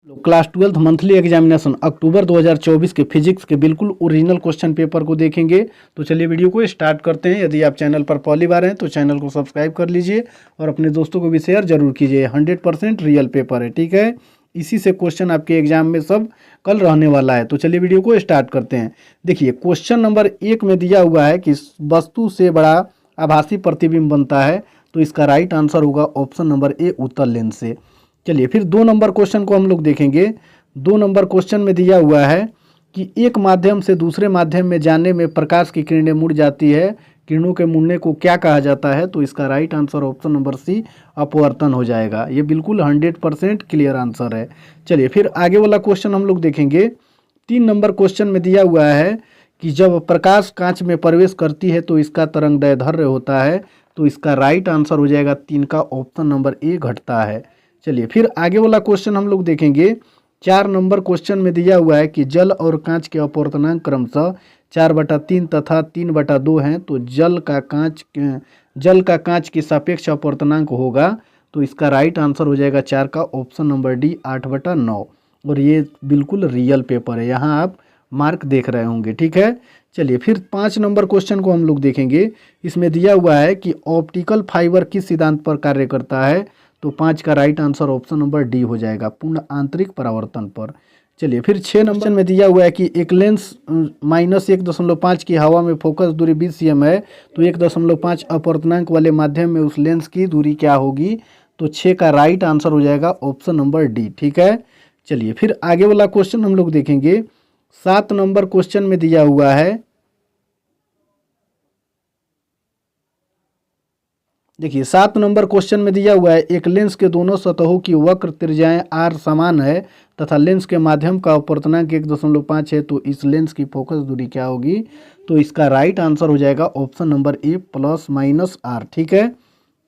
Class 12th monthly examination अक्टूबर 2024 के physics के बिल्कुल ओरिजिनल क्वेश्चन पेपर को देखेंगे। तो चलिए वीडियो को स्टार्ट करते हैं। यदि आप चैनल पर पहली बार हैं तो चैनल को सब्सक्राइब कर लीजिए और अपने दोस्तों को भी शेयर जरूर कीजिए। 100% रियल पेपर है, ठीक है। इसी से क्वेश्चन आपके एग्जाम में सब कल रहने वाला है। तो चलिए वीडियो को स्टार्ट करते हैं। देखिए क्वेश्चन नंबर 1 में दिया हुआ है कि वस्तु से बड़ा आभासी प्रतिबिंब बनता है, तो इसका राइट आंसर होगा ऑप्शन नंबर ए, उत्तल लेंस से। चलिए फिर 2 नंबर क्वेश्चन को हम लोग देखेंगे। 2 नंबर क्वेश्चन में दिया हुआ है कि एक माध्यम से दूसरे माध्यम में जाने में प्रकाश की किरणें मुड़ जाती है, किरणों के मुड़ने को क्या कहा जाता है? तो इसका right answer option number C, अपवर्तन हो जाएगा। ये बिल्कुल 100% क्लियर आंसर है। चलिए फिर आगे वाला क्वेश्चन हम लोग देखेंगे। 3 नंबर क्वेश्चन में दिया हुआ है कि जब प्रकाश कांच में प्रवेश करती है तो इसका तरंग दैर्ध्य होता है, तो इसका राइट आंसर हो जाएगा 3 का ऑप्शन नंबर ए, घटता है। चलिए फिर आगे वाला क्वेश्चन हम लोग देखेंगे। 4 नंबर क्वेश्चन में दिया हुआ है कि जल और कांच के अपवर्तनांक क्रमशः 4/3 तथा 3/2 हैं, तो जल का कांच की सापेक्ष अपवर्तनांक होगा, तो इसका राइट आंसर हो जाएगा 4 का ऑप्शन नंबर डी, 8/9। और ये बिल्कुल रियल पेपर है, यहाँ आप मार्क देख रहे होंगे, ठीक है। चलिए फिर 5 नंबर क्वेश्चन को हम लोग देखेंगे। इसमें दिया हुआ है कि ऑप्टिकल फाइबर किस सिद्धांत पर कार्य करता है, तो 5 का right answer option number D हो जाएगा, पूर्ण आंतरिक परावर्तन पर। चलिए फिर 6 नंबर में दिया हुआ है कि एक लेंस -1.5 की हवा में फोकस दूरी 20 cm है, तो 1.5 अपवर्तनांक वाले माध्यम में उस लेंस की दूरी क्या होगी? तो 6 का राइट आंसर हो जाएगा ऑप्शन नंबर डी, ठीक है। चलिए फिर आगे वाला क्वेश्चन हम लोग देखेंगे। 7 नंबर क्वेश्चन में दिया हुआ है, देखिए 7 नंबर क्वेश्चन में दिया हुआ है एक लेंस के दोनों सतहों की वक्र त्रिज्याएं आर समान है तथा लेंस के माध्यम का अपवर्तनांक 1.5 है, तो इस लेंस की फोकस दूरी क्या होगी? तो इसका राइट आंसर हो जाएगा ऑप्शन नंबर ए, +-r, ठीक है।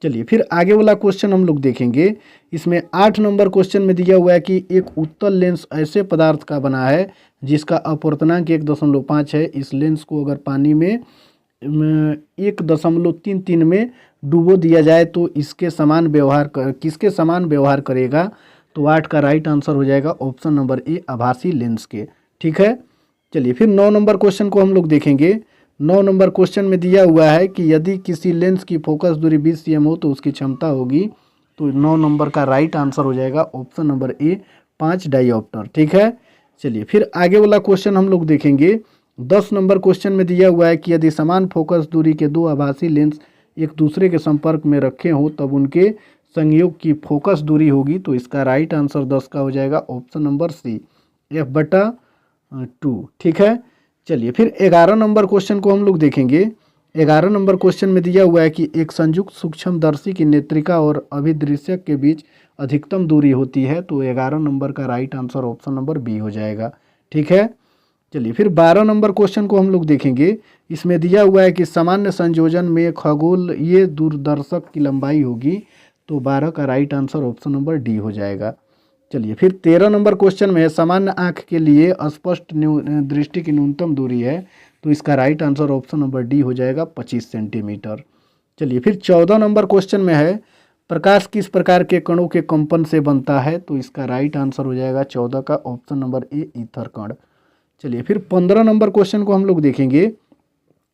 चलिए फिर आगे वाला क्वेश्चन हम लोग देखेंगे। इसमें 8 नंबर क्वेश्चन में दिया हुआ है कि एक उत्तल लेंस ऐसे पदार्थ का बना है जिसका अपवर्तनांक 1.5 है। इस लेंस को अगर पानी में 1.33 में डुबो दिया जाए तो किसके समान व्यवहार करेगा? तो 8 का राइट आंसर हो जाएगा ऑप्शन नंबर ए, आभासी लेंस के, ठीक है। चलिए फिर 9 नंबर क्वेश्चन को हम लोग देखेंगे। 9 नंबर क्वेश्चन में दिया हुआ है कि यदि किसी लेंस की फोकस दूरी 20 cm हो तो उसकी क्षमता होगी, तो 9 नंबर का राइट आंसर हो जाएगा ऑप्शन नंबर ए, 5 डायोप्टर, ठीक है। चलिए फिर आगे वाला क्वेश्चन हम लोग देखेंगे। 10 नंबर क्वेश्चन में दिया हुआ है कि यदि समान फोकस दूरी के 2 आभासी लेंस एक दूसरे के संपर्क में रखे हों तब उनके संयोग की फोकस दूरी होगी, तो इसका राइट आंसर 10 का हो जाएगा ऑप्शन नंबर सी, f/2, ठीक है। चलिए फिर 11 नंबर क्वेश्चन को हम लोग देखेंगे। 11 नंबर क्वेश्चन में दिया हुआ है कि एक संयुक्त सूक्ष्मदर्शी की नेत्रिका और अभिदृश्यक के बीच अधिकतम दूरी होती है, तो 11 नंबर का right answer option number B हो जाएगा, ठीक है। चलिए फिर 12 नंबर क्वेश्चन को हम लोग देखेंगे। इसमें दिया हुआ है कि सामान्य संयोजन में खगोल ये दूरदर्शक की लंबाई होगी, तो 12 का right answer option number D हो जाएगा। चलिए फिर 13 नंबर क्वेश्चन में सामान्य आंख के लिए स्पष्ट दृष्टि की न्यूनतम दूरी है, तो इसका right answer option number D हो जाएगा, 25 सेंटीमीटर। चलिए फिर 14 नंबर क्वेश्चन में है प्रकाश किस प्रकार के कणों के कंपन से बनता है, तो इसका राइट आंसर हो जाएगा 14 का ऑप्शन नंबर ए, ईथर कण। चलिए फिर 15 नंबर क्वेश्चन को हम लोग देखेंगे।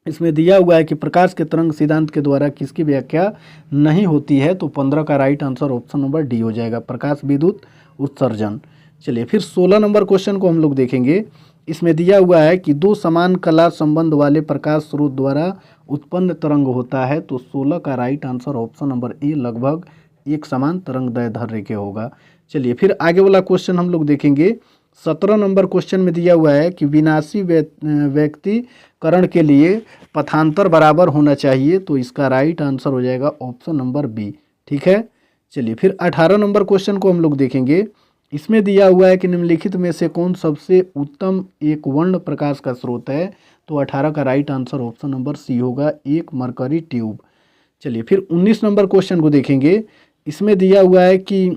इसमें दिया हुआ है कि प्रकाश के तरंग सिद्धांत के द्वारा किसकी व्याख्या नहीं होती है, तो 15 का right answer option number D हो जाएगा, प्रकाश विद्युत उत्सर्जन। चलिए फिर 16 नंबर क्वेश्चन को हम लोग देखेंगे। इसमें दिया हुआ है कि 2 समान कला संबंध वाले प्रकाश स्रोत द्वारा उत्पन्न तरंग होता है, तो 16 का right answer option number A, लगभग एक समान तरंग दैर्ध्य के होगा। चलिए फिर आगे वाला क्वेश्चन हम लोग देखेंगे। 17 नंबर क्वेश्चन में दिया हुआ है कि विनाशी व्यक्तिकरण के लिए पथांतर बराबर होना चाहिए, तो इसका राइट आंसर हो जाएगा ऑप्शन नंबर बी, ठीक है। चलिए फिर 18 नंबर क्वेश्चन को हम लोग देखेंगे। इसमें दिया हुआ है कि निम्नलिखित में से कौन सबसे उत्तम एक वर्ण प्रकाश का स्रोत है, तो 18 का right answer option number C होगा, एक मरकरी ट्यूब। चलिए फिर 19 नंबर क्वेश्चन को देखेंगे। इसमें दिया हुआ है कि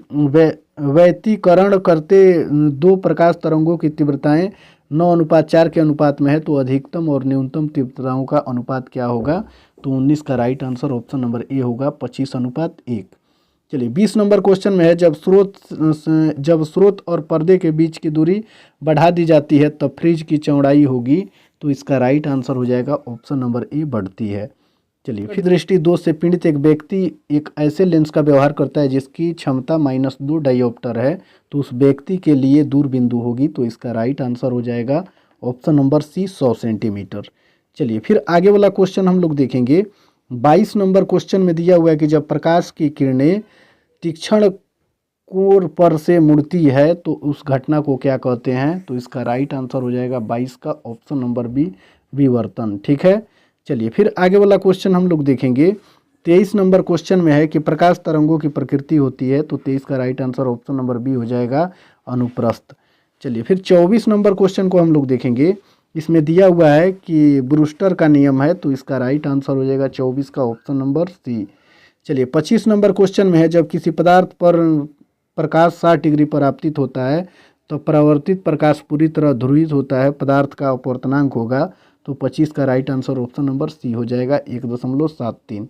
व्यतिकरण करते 2 प्रकाश तरंगों की तीव्रताएं 9:4 के अनुपात में है, तो अधिकतम और न्यूनतम तीव्रताओं का अनुपात क्या होगा? तो 19 का right answer option number A होगा, 25:1। चलिए 20 नंबर क्वेश्चन में है, जब स्रोत और पर्दे के बीच की दूरी बढ़ा दी जाती है तब फ्रिज की चौड़ाई होगी। तो इसका राइट आंसर हो जाएगा ऑप्शन नंबर ए, बढ़ती है। चलिए फिर दृष्टि दोष से पीड़ित एक व्यक्ति एक ऐसे लेंस का व्यवहार करता है जिसकी क्षमता -2 डायोप्टर है, तो उस व्यक्ति के लिए दूर बिंदु होगी। तो इसका राइट आंसर हो जाएगा ऑप्शन नंबर सी, 100 सेंटीमीटर। चलिए फिर आगे वाला क्वेश्चन हम लोग देखेंगे। 22 नंबर क्वेश्चन में दिया हुआ है कि जब प्रकाश की किरणें तीक्ष्ण कोर पर से मुड़ती है तो उस घटना को क्या कहते हैं। तो इसका राइट आंसर हो जाएगा 22 का ऑप्शन नंबर बी, विवर्तन। ठीक है। चलिए फिर आगे वाला क्वेश्चन हम लोग देखेंगे। 23 नंबर क्वेश्चन में है कि प्रकाश तरंगों की प्रकृति होती है, तो 23 का right answer option number B हो जाएगा, अनुप्रस्थ। चलिए फिर 24 नंबर क्वेश्चन को हम लोग देखेंगे। इसमें दिया हुआ है कि ब्रूस्टर का नियम है, तो इसका राइट आंसर हो जाएगा 24 का ऑप्शन नंबर सी। चलिए 25 नंबर क्वेश्चन में है, जब किसी पदार्थ पर प्रकाश 60 डिग्री पर आपतित होता है तो परावर्तित प्रकाश पूरी तरह ध्रुवित होता है, पदार्थ का अपवर्तनांक होगा। तो 25 का right answer option number C हो जाएगा, 1.73।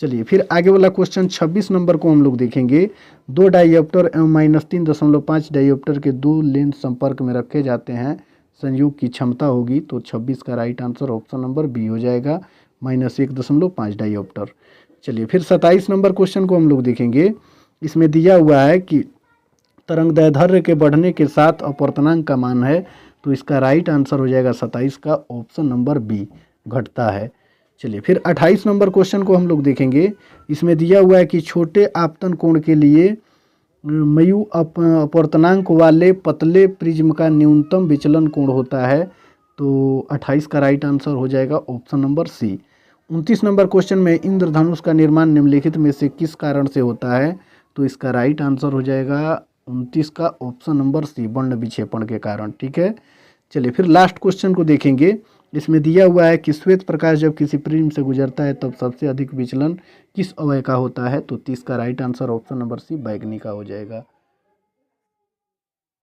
चलिए फिर आगे वाला क्वेश्चन 26 नंबर को हम लोग देखेंगे। 2 डायोप्टर एवं -3.5 डायोप्टर के दो लेंस संपर्क में रखे जाते हैं, संयोग की क्षमता होगी। तो 26 का right answer option number B हो जाएगा, -1.5 डायोप्टर। चलिए फिर 27 नंबर क्वेश्चन को हम लोग देखेंगे। इसमें दिया हुआ है कि तरंग दैर्ध्य के बढ़ने के साथ अपवर्तनांक का मान है, तो इसका राइट आंसर हो जाएगा 27 का ऑप्शन नंबर बी, घटता है। चलिए फिर 28 नंबर क्वेश्चन को हम लोग देखेंगे। इसमें दिया हुआ है कि छोटे आपतन कोण के लिए मयु अपवर्तनांक वाले पतले प्रिज्म का न्यूनतम विचलन कोण होता है। तो 28 का राइट आंसर हो जाएगा option number C. 29 number question में इंद्रधनुष का निर्माण निम्नलिखित में से किस कारण से होता है। तो इसका राइट आंसर हो जाएगा 29 का ऑप्शन नंबर सी, वर्ण विक्षेपण के कारण। ठीक है। चलिए फिर लास्ट क्वेश्चन को देखेंगे। इसमें दिया हुआ है कि श्वेत प्रकाश जब किसी प्रिज्म से गुजरता है तब सबसे अधिक विचलन किस अवयव का होता है। तो 30 का right answer option number C, बैंगनी का हो जाएगा।